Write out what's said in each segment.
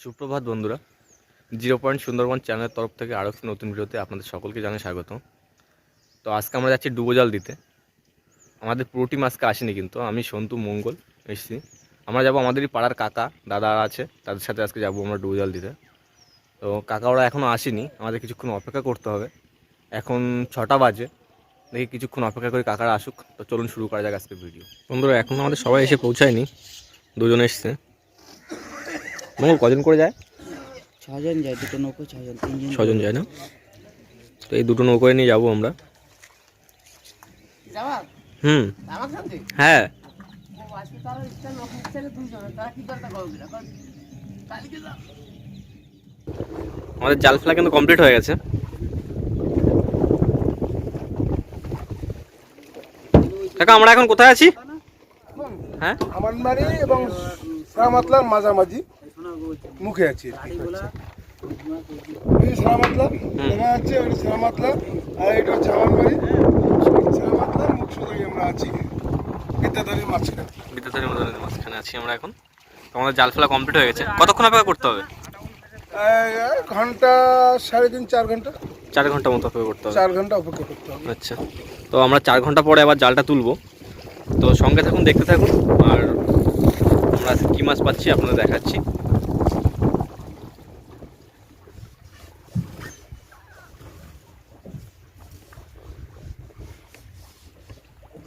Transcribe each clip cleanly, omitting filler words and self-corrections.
সুপ্রভাত বন্ধুরা, 0 পয়েন্ট সুন্দরবন চ্যানেলের তরফ থেকে আরও একটি নতুন ভিডিওতে আপনাদের সকলকে জানাই স্বাগত। তো আজকে আমরা যাচ্ছি ডুবো জাল দিতে। আমাদের পুরো টিম আজকে আসেনি, কিন্তু আমি সন্তু মঙ্গল এসেছি। আমরা যাব, আমাদেরই পাড়ার কাকা দাদা আছে, তাদের সাথে আজকে যাব আমরা ডুবো জাল দিতে। তো কাকা ওরা এখনও আসেনি, আমাদের কিছুক্ষণ অপেক্ষা করতে হবে। এখন 6টা বাজে, দেখি কিছুক্ষণ অপেক্ষা করে কাকারা আসুক। তো চলুন শুরু করা যাক আজকের ভিডিও। বন্ধুরা এখন আমাদের সবাই এসে পৌঁছায়নি, দুজন এসছে। মঙ্গল কজন করে যায়? 6 জন যায়, দুটো নৌকো 6 জন, 3 জন 6 জন যায় না? তো এই দুটো নৌকোয় নিয়ে যাবো আমরা। হ্যাঁ, আমাদের জাল ফেলা কিন্তু কমপ্লিট হয়ে গেছে। কাকা আমরা এখন কোথায় আছি? হ্যাঁ, আমার বাড়ি এবং সারামাতলার মাঝামাঝি মুখে আছি। সারামাতলা দেখা যাচ্ছে, ওটা সারামাতলা, আর এটা হচ্ছে আমার বাড়ি। সারামাতলার মুখ সোজাই আমরা আছি, বিদ্যাধরীর মাঝখানে। বিদ্যাধরীর মাঝখানে আছি আমরা এখন। তো আমাদের জাল ফেলা কমপ্লিট হয়ে গেছে। কতক্ষণ অপেক্ষা করতে হবে? ঘন্টা 3.5 4 ঘন্টা। 4 ঘন্টা মতো অপেক্ষা করতে হবে। 4 ঘন্টা অপেক্ষা করতে হবে। আচ্ছা, তো আমরা 4 ঘন্টা পরে আবার জালটা তুলবো। তো সঙ্গে থাকুন, দেখতে থাকুন, আর আমরা কী মাছ পাচ্ছি আপনাদের দেখাচ্ছি।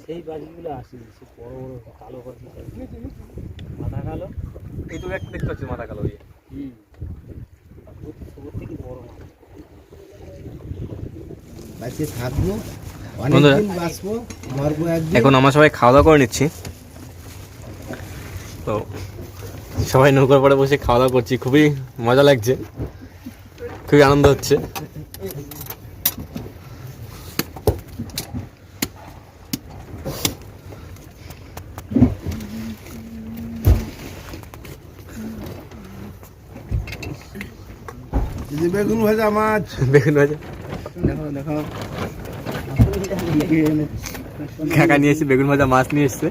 সেই বাড়িগুলো আসে, সে বড় বড় কালো বাড়ি, মাথা কালো। এই তো একটা দেখতে পাচ্ছি মাথা কালো। সবুজ থেকে বড় মাছ। বাড়িতে থাকবো, অনেকদিন বাঁচবো, মরবো একদিন। এখন আমরা সবাই খাওয়া দাওয়া করে নিচ্ছি। তো সবাই নৌকার পরে বসে খাওয়া দাওয়া করছি, খুবই মজা লাগছে, খুবই আনন্দ হচ্ছে। বেগুন ভাজা মাছ, বেগুন ভাজা দেখো দেখো, কাকা নিয়ে এসে বেগুন ভাজা মাছ নিয়ে এসছে।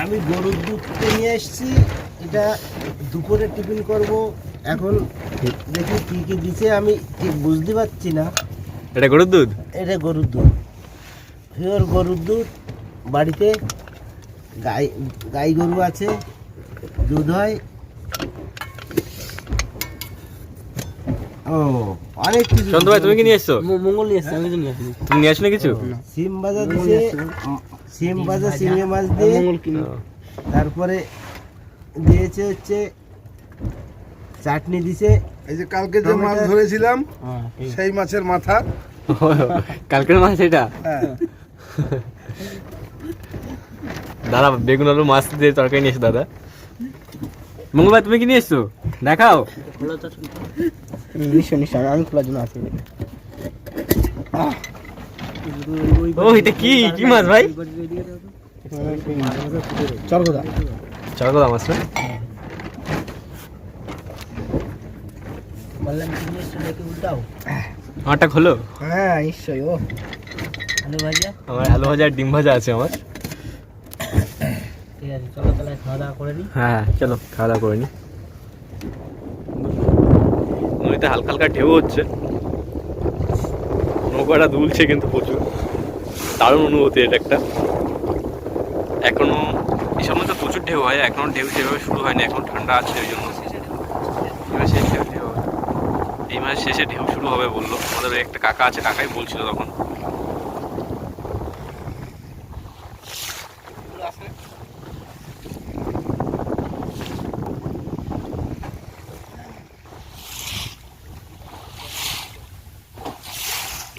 আমি গরুর দুধ নিয়ে এসেছি, এটা দুপুরে টিফিন করব। এখন দেখি কি কি দিছে, আমি ঠিক বুঝতে পারছি না। এটা গরুর দুধ? এটা গরুর দুধ, পিওর গরুর দুধ। বাড়িতে গাই গরু আছে, দুধ হয়। ও অনেক কিছু। সন্তু ভাই তুমি কি নিয়ে এসছো? মঙ্গল নিয়ে এসছে, আমি তো নিয়ে আসিনি। তুমি নিয়ে আসলে কিছু? সিম ভাজা দিছে, সিম ভাজা চিংড়ি মাছ দিয়ে। মঙ্গল কিনে তারপরে দিয়েছে হচ্ছে চাটনি দিছে। এই যে কালকে যে মাছ ধরেছিলাম সেই মাছের মাথা। কালকের মাছ এটা? হ্যাঁ, দাদা বেগুন আলু মাছ দিয়ে তরকারি নিয়ে এসো দাদা। মঙ্গল ভাই তুমি কি নিয়ে এসছো? দেখাও। নিশ্চয় আমি খোলার জন্য আসি। ও এটা কি কি মাছ ভাই? চরগোদা। চরগোদা মাছ না? বললাম কি নিয়ে এসছো, দেখে উল্টাও। আমারটা খোলো। হ্যাঁ নিশ্চয়ই। ও আলু ভাজা, আমার আলু ভাজা আর ডিম ভাজা আছে আমার। ঠিক আছে, চলো তাহলে খাওয়া দাওয়া করে নিই। হ্যাঁ চলো খাওয়া দাওয়া করে নি। নদীতে হালকা হালকা ঢেউ হচ্ছে, নৌকাটা দুলছে কিন্তু প্রচুর। দারুণ অনুভূতি এটা একটা। এখনো এই সময় তো প্রচুর ঢেউ হয়, এখনো ঢেউ সেভাবে শুরু হয়নি, এখন ঠান্ডা আছে ওই জন্য। এবার শেষ ঢেউ, এই মাসের শেষে ঢেউ শুরু হবে বললো আমাদের একটা কাকা আছে, কাকাই বলছিল তখন।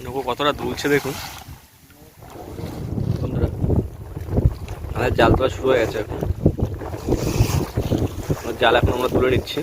নৌকো কতটা দুলছে দেখুন বন্ধুরা। আমাদের জাল তোলা শুরু হয়ে গেছে এখন। জাল এখন আমরা তুলে নিচ্ছি।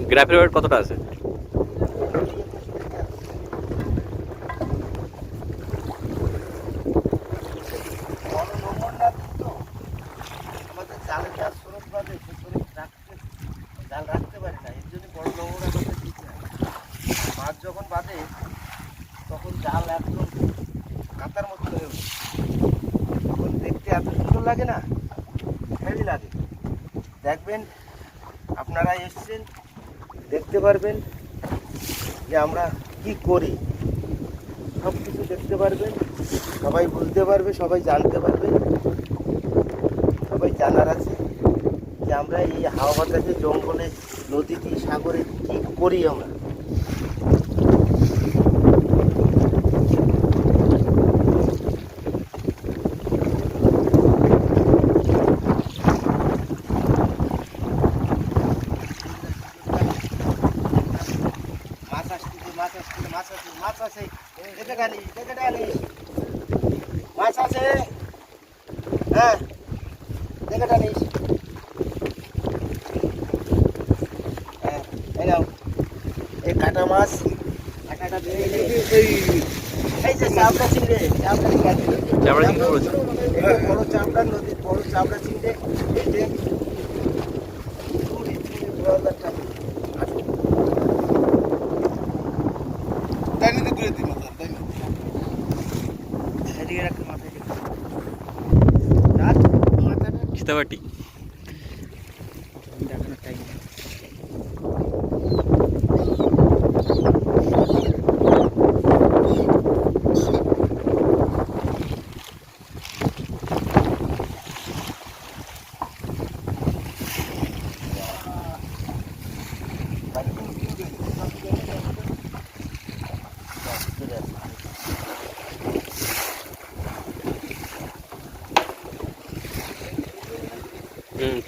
গ্রাফের ওয়েট কতটা আছে? মাছ যখন বাঁধে তখন জাল একদম কাতার মতো হয়ে ওঠে, তখন দেখতে এত সুন্দর লাগে না, হেভি লাগে। দেখবেন, আপনারা এসছেন দেখতে পারবেন যে আমরা কি করি, সব কিছু দেখতে পারবেন, সবাই বুঝতে পারবে, সবাই জানতে পারবে, সবাই জানার আছে যে আমরা এই হাওয়া বাতাসে, জঙ্গলে, নদীতে, সাগরে কি করি আমরা। মাছ আসছে, মাছ আসছে, মাছ আছে, মাছ আছে, দেখে ডালিস, দেখে ডালিস, মাছ আছে, হ্যাঁ দেখে ডালিস, হ্যাঁ এই নাও, এই কাটা মাছ, কাটাটা দিয়ে এই যে চাপড়া চিংড়ে, চাপড়া চিংড়ে, চাপড়া চিংড়ি বলেছে। বড় চাপড়া, নদীর বড় চাপড়া চিংড়ে, এই যে চুড়ি ব্রয়লার টাইপ। তাই নিতে ঘুরে দিই মাথা, তাই না? এদিকে রাখতে মাথায় দিকে রাখ, মাথাটা সীতাবাটি। দেখানোর টাইম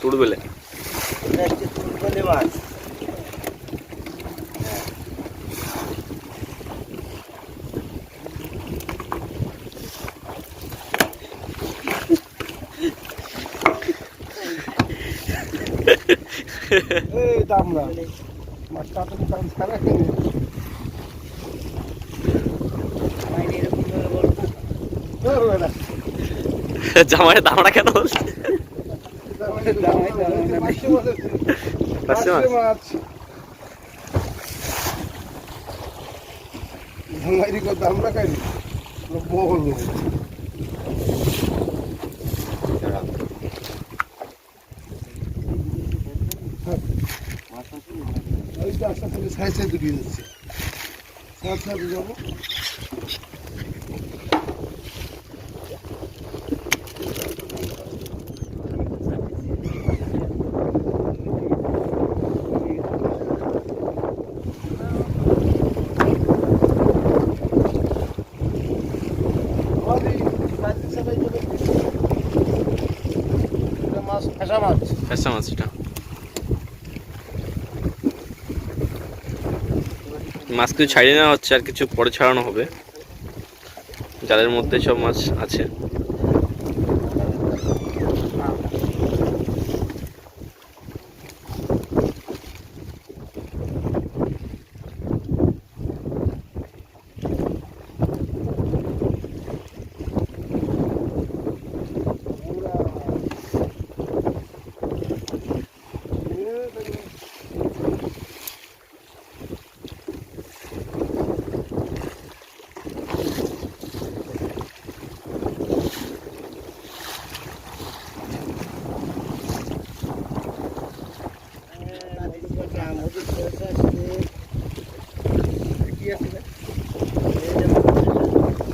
তুড়বেলে। এটা হচ্ছে তুলতলে মাছ। এই দামরা মাছটা তো দাম ছাড়া কিনে বাইরে এরকম ভাবে বলবো জামাই দামড়া কেন বলছে? পার্শে মাছ। মাছ ভাঙাইরি কো দামরা খাইনি বল ওইটা আস্তে আস্তে সাইড সাইড দিয়ে যাচ্ছে, সাইড সাইড যাবো। মাছ ফেসা মাছ পার্শে মাছ এটা। মাছ কিছু ছাড়িয়ে নেওয়া হচ্ছে, আর কিছু পরে ছাড়ানো হবে। জালের মধ্যে সব মাছ আছে।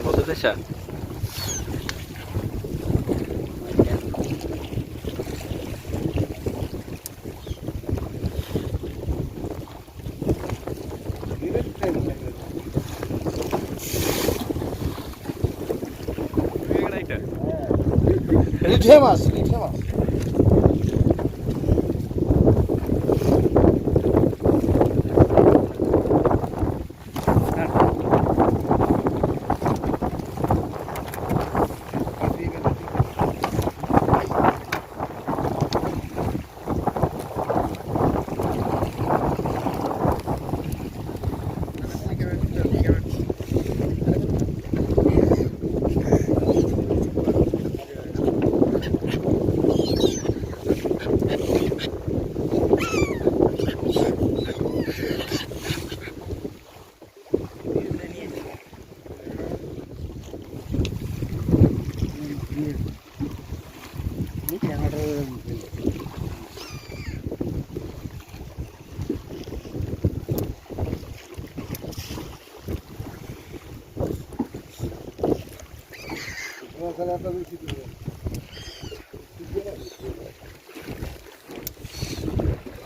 কত পেশা? রিঠে মাছ, রিঠে মাছ।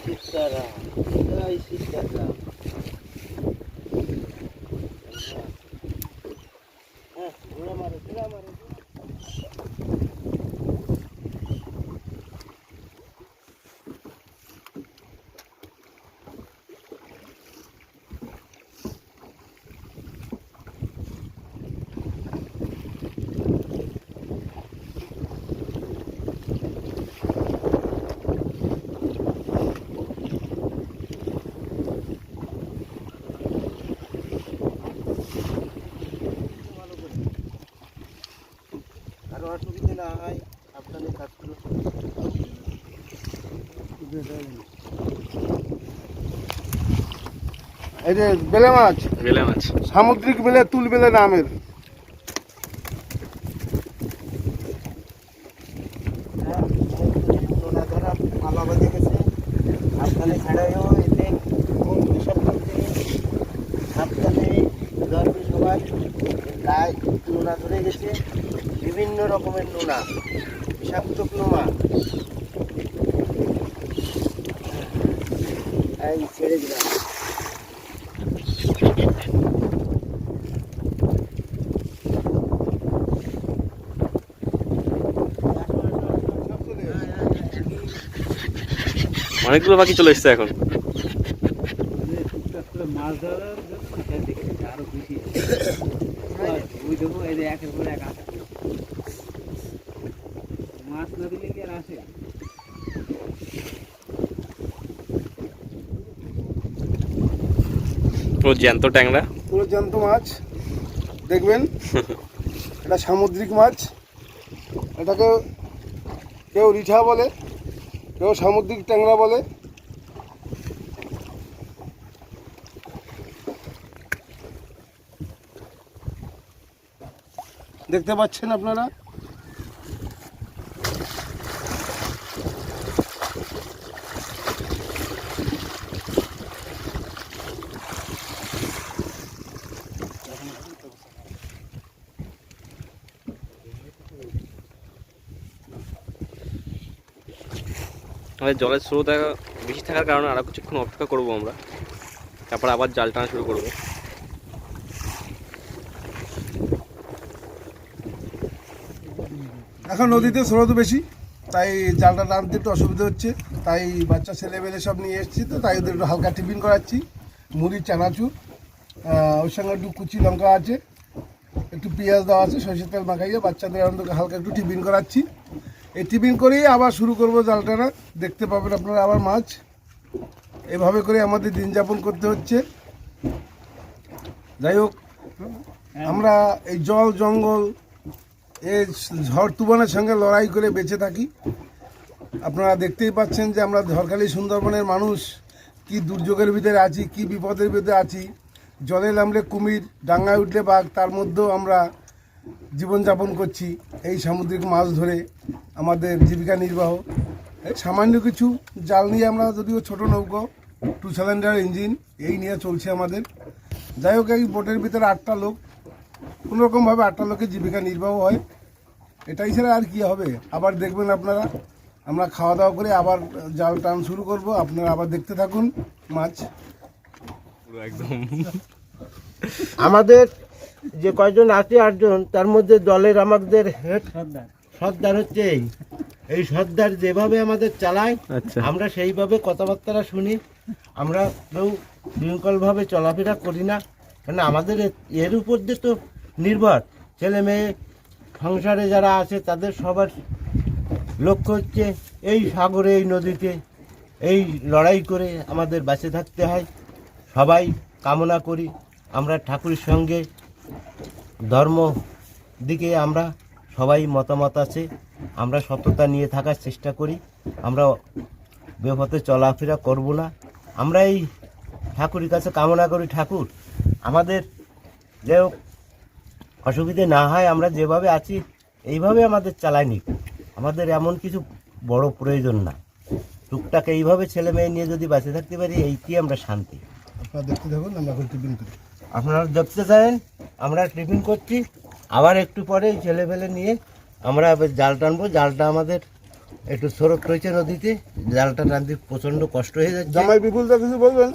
সীতারাম, জয় সীতারাম। হ্যাঁ, ঘোড়া মারো, ঘোড়া মারো। আরো অসুবিধা না হয় আপনাদের কাজগুলো এই যে বেলে মাছ, বেলে মাছ। সামুদ্রিক বেলে, তুল বেলে নামের। নোনা ধরা পালা বেঁধে গেছে, সাবধানে ছেড়েও এতে খুব বিষাক্ত জিনিস, সাবধানে ধরবে সবাই। গায়ে নোনা ধরে গেছে, বিভিন্ন রকমের নোনা, বিষাক্ত নোনা। এই ছেড়ে দিলাম। অনেকগুলো পাখি চলে এসছে এখন। টুকটাক করে মাছ ধরার জন্য দেখে আরো বেশি। ওই দেখো, এই যে একের পর এক আসে। মাছ না দিলে কি আর আসে? ও জ্যান্ত ট্যাংরা। পুরো জ্যান্ত মাছ দেখবেন। এটা সামুদ্রিক মাছ। এটাকে কেউ রিঠা বলে, কেউ সামুদ্রিক ট্যাংরা বলে। দেখতে পাচ্ছেন আপনারা। আমাদের জলের স্রোত বেশি থাকার কারণে আরো কিছুক্ষণ অপেক্ষা করবো আমরা, তারপর আবার জাল টানা শুরু করবো। এখন নদীতে স্রোত বেশি, তাই জালটা টানতে একটু অসুবিধা হচ্ছে। তাই বাচ্চা ছেলেমেলে সব নিয়ে এসেছি, তো তাই ওদের একটু হালকা টিফিন করাচ্ছি। মুড়ি, চানাচুর, ওর সঙ্গে একটু কুচি লঙ্কা আছে, একটু পেঁয়াজ দেওয়া আছে, সরষের তেল মাখাইয়ে বাচ্চাদের হালকা একটু টিফিন করাচ্ছি। এই টিফিন করেই আবার শুরু করবো জাল টানা। দেখতে পাবেন আপনারা আবার মাছ। এভাবে করে আমাদের দিন যাপন করতে হচ্ছে। যাই হোক, আমরা এই জল জঙ্গল, এই ঝড় তুফানের সঙ্গে লড়াই করে বেঁচে থাকি। আপনারা দেখতেই পাচ্ছেন যে আমরা ঝড়খালি সুন্দরবনের মানুষ কি দুর্যোগের ভিতরে আছি, কি বিপদের ভিতরে আছি। জলে নামলে কুমির, ডাঙ্গায় উঠলে বাঘ, তার মধ্যেও আমরা জীবনযাপন করছি এই সামুদ্রিক মাছ ধরে আমাদের জীবিকা নির্বাহ। এই সামান্য কিছু জাল নিয়ে আমরা, যদিও ছোট নৌকো, 2 সিলিন্ডার ইঞ্জিন, এই নিয়ে চলছে আমাদের। যাই হোক, এই বোটের ভিতরে 8টা লোক, কোনোরকমভাবে 8টা লোকের জীবিকা নির্বাহ হয়। এটাই ছাড়া আর কি হবে। আবার দেখবেন আপনারা, আমরা খাওয়া দাওয়া করে আবার জাল টান শুরু করব। আপনারা আবার দেখতে থাকুন মাছ। পুরো একদম আমাদের যে কয়জন আছে 8জন, তার মধ্যে দলের আমাদের হেড সর্দার। সর্দার হচ্ছে এই সর্দার যেভাবে আমাদের চালায়, আচ্ছা। আমরা সেইভাবে কথাবার্তা শুনি। আমরা কেউ শৃঙ্খলভাবে চলাফেরা করি না, কারণ আমাদের এর উপর দিয়ে তো নির্ভর। ছেলে মেয়ে সংসারে যারা আছে তাদের সবার লক্ষ্য হচ্ছে এই সাগরে, এই নদীতে এই লড়াই করে আমাদের বেঁচে থাকতে হয়। সবাই কামনা করি আমরা ঠাকুরের সঙ্গে, ধর্ম দিকে আমরা সবাই মতামত আছে, আমরা সততা নিয়ে থাকার চেষ্টা করি। আমরা বেপথে চলাফেরা করব না। আমরা এই ঠাকুরের কাছে কামনা করি, ঠাকুর আমাদের যে অসুবিধে না হয়, আমরা যেভাবে আছি এইভাবে আমাদের চালাই নিক। আমাদের এমন কিছু বড় প্রয়োজন না, টুকটাক এইভাবে ছেলে মেয়ে নিয়ে যদি বেঁচে থাকতে পারি, এইটি আমরা শান্তি। আপনারা দেখতে থাকুন, আমরা এখন টিফিন করি। আপনারা দেখতে চান আমরা টিফিন করছি, আবার একটু পরে ছেলেপেলে নিয়ে আমরা এবার জাল টানবো। জালটা আমাদের একটু স্রোত রয়েছে নদীতে, জালটা টানতে প্রচণ্ড কষ্ট হয়ে যাচ্ছে। জামাই বিপুল দা কিছু বলবেন?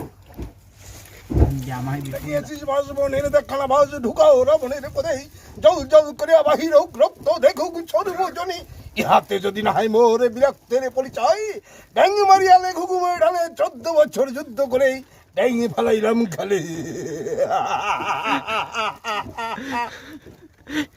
জামাই দেখিয়েছিস বাসবন এনে দেখানা ভাজ ঢুকাও রাবণের পদেই জল জল করে বাহির হোক রক্ত দেখুক সর্বজনী ইহাতে যদি না হয় মোরে বিরক্তের পরিচয় ড্যাং মারিয়া লেখুক ঢালে 14 বছর যুদ্ধ করে ড্যাঙে ফেলাইলাম খালে।